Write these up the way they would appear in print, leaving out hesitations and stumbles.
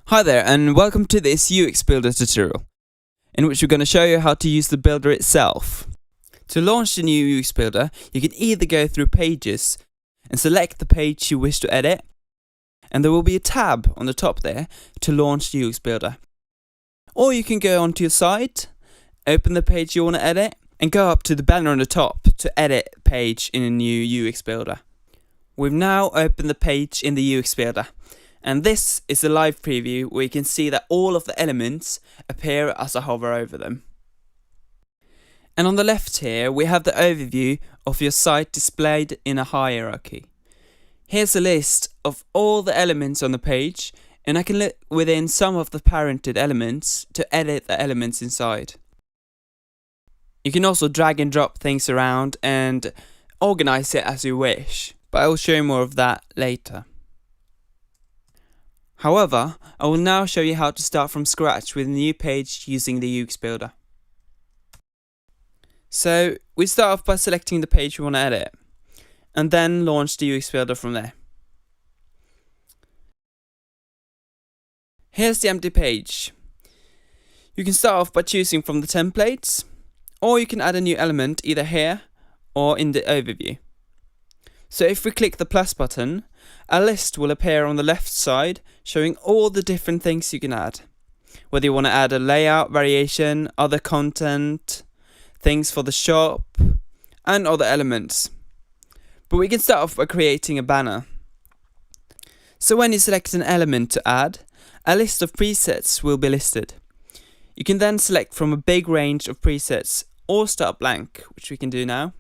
Hi there, and welcome to this UX Builder tutorial, in which we're going to show you how to use the builder itself. To launch the new UX Builder, you can either go through Pages and select the page you wish to edit, and there will be a tab on the top there to launch the UX Builder. Or you can go onto your site, open the page you want to edit, and go up to the banner on the top to edit page in a new UX Builder. We've now opened the page in the UX Builder. And this is a live preview where you can see that all of the elements appear as I hover over them. And on the left here, we have the overview of your site displayed in a hierarchy. Here's a list of all the elements on the page, and I can look within some of the parented elements to edit the elements inside. You can also drag and drop things around and organize it as you wish, but I will show you more of that later. However, I will now show you how to start from scratch with a new page using the UX Builder. So, we start off by selecting the page we want to edit, and then launch the UX Builder from there. Here's the empty page. You can start off by choosing from the templates, or you can add a new element either here or in the overview. So if we click the plus button, a list will appear on the left side showing all the different things you can add. Whether you want to add a layout variation, other content, things for the shop, and other elements. But we can start off by creating a banner. So when you select an element to add, a list of presets will be listed. You can then select from a big range of presets or start blank, which we can do now.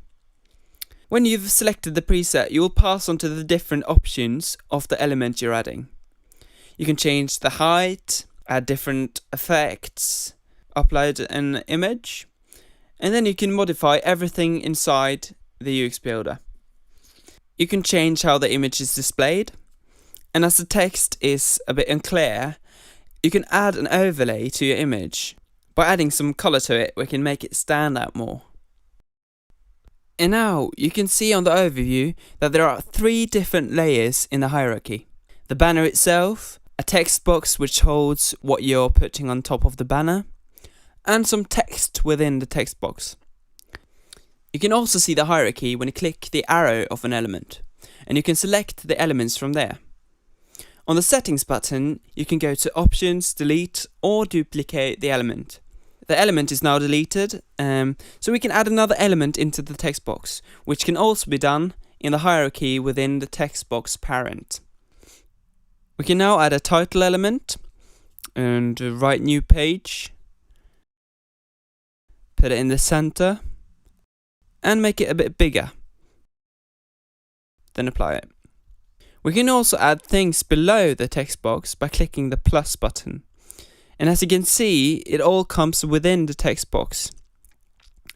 When you've selected the preset, you will pass on to the different options of the element you're adding. You can change the height, add different effects, upload an image, and then you can modify everything inside the UX Builder. You can change how the image is displayed, and as the text is a bit unclear, you can add an overlay to your image. By adding some color to it, we can make it stand out more. And now you can see on the overview that there are 3 different layers in the hierarchy. The banner itself, a text box which holds what you're putting on top of the banner, and some text within the text box. You can also see the hierarchy when you click the arrow of an element, and you can select the elements from there. On the settings button, you can go to options, delete, or duplicate the element. The element is now deleted, so we can add another element into the text box, which can also be done in the hierarchy within the text box parent. We can now add a title element and write new page, put it in the center, and make it a bit bigger. Then apply it. We can also add things below the text box by clicking the plus button. And as you can see, it all comes within the text box.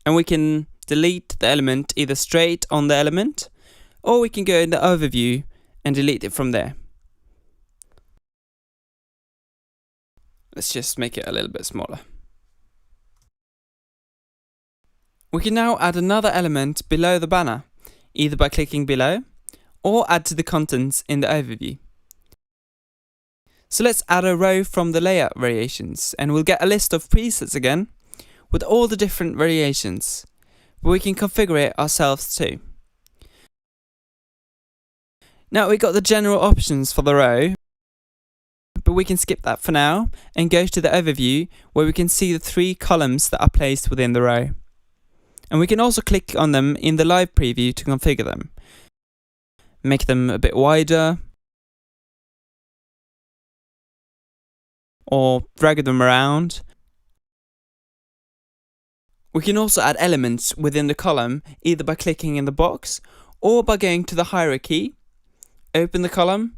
And we can delete the element either straight on the element, or we can go in the overview and delete it from there. Let's just make it a little bit smaller. We can now add another element below the banner, either by clicking below, or add to the contents in the overview. So let's add a row from the layout variations, and we'll get a list of presets again with all the different variations, but we can configure it ourselves too. Now we got the general options for the row, but we can skip that for now and go to the overview where we can see the 3 columns that are placed within the row. And we can also click on them in the live preview to configure them. Make them a bit wider, or drag them around. We can also add elements within the column either by clicking in the box or by going to the hierarchy, open the column,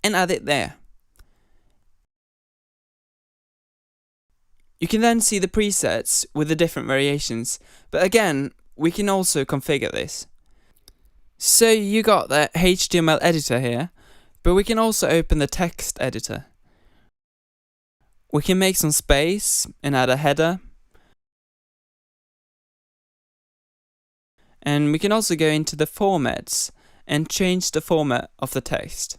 and add it there. You can then see the presets with the different variations, but again, we can also configure this. So you got the HTML editor here, but we can also open the text editor. We can make some space and add a header. And we can also go into the formats and change the format of the text.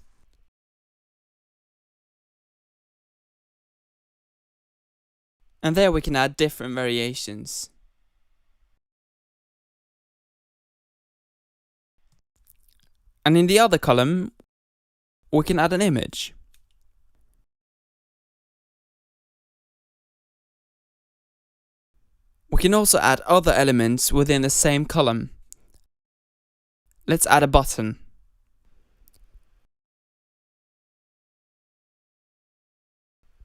And there we can add different variations. And in the other column, we can add an image. We can also add other elements within the same column. Let's add a button.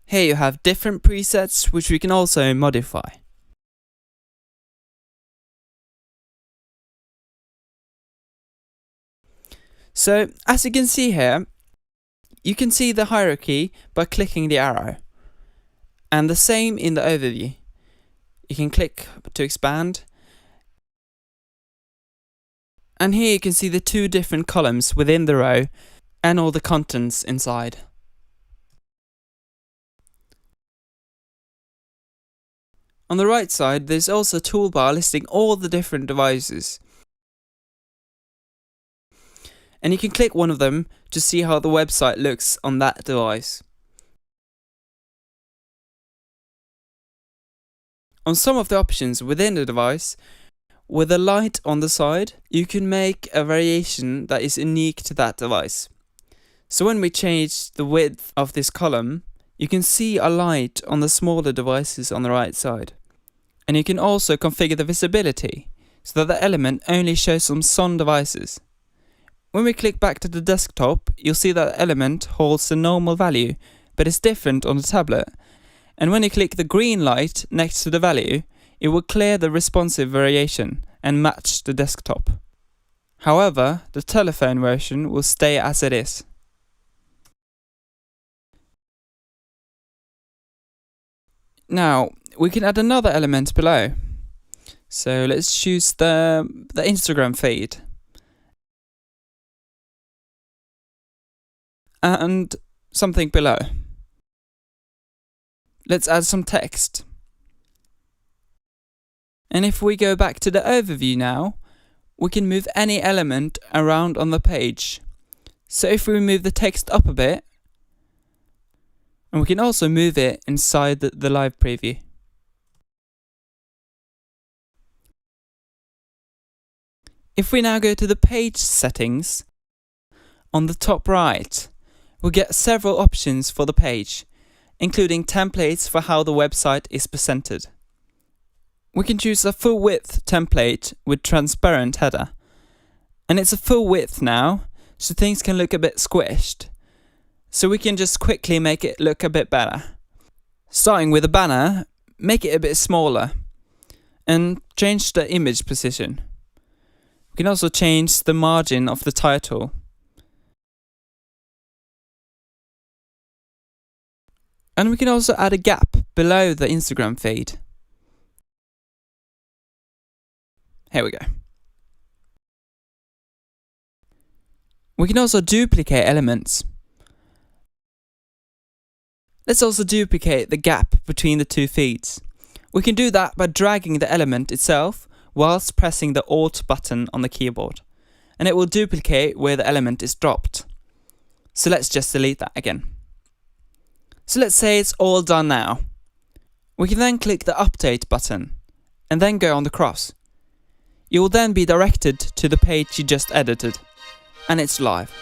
Here you have different presets which we can also modify. So, as you can see here, you can see the hierarchy by clicking the arrow. And the same in the overview. You can click to expand. And here you can see the two different columns within the row and all the contents inside. On the right side, there's also a toolbar listing all the different devices. And you can click one of them to see how the website looks on that device. On some of the options within the device, with a light on the side, you can make a variation that is unique to that device. So when we change the width of this column, you can see a light on the smaller devices on the right side. And you can also configure the visibility, so that the element only shows on some devices. When we click back to the desktop, you'll see that the element holds the normal value, but is different on the tablet. And when you click the green light next to the value, it will clear the responsive variation and match the desktop. However, the telephone version will stay as it is. Now, we can add another element below. So let's choose the Instagram feed. And something below. Let's add some text. And if we go back to the overview now, we can move any element around on the page. So if we move the text up a bit, and we can also move it inside the live preview. If we now go to the page settings, on the top right, we'll get several options for the page, including templates for how the website is presented. We can choose a full width template with transparent header. And it's a full width now, so things can look a bit squished. So we can just quickly make it look a bit better. Starting with a banner, make it a bit smaller and change the image position. We can also change the margin of the title. And we can also add a gap below the Instagram feed. Here we go. We can also duplicate elements. Let's also duplicate the gap between the two feeds. We can do that by dragging the element itself whilst pressing the Alt button on the keyboard. And it will duplicate where the element is dropped. So let's just delete that again. So let's say it's all done now. We can then click the Update button and then go on the cross. You will then be directed to the page you just edited, and it's live.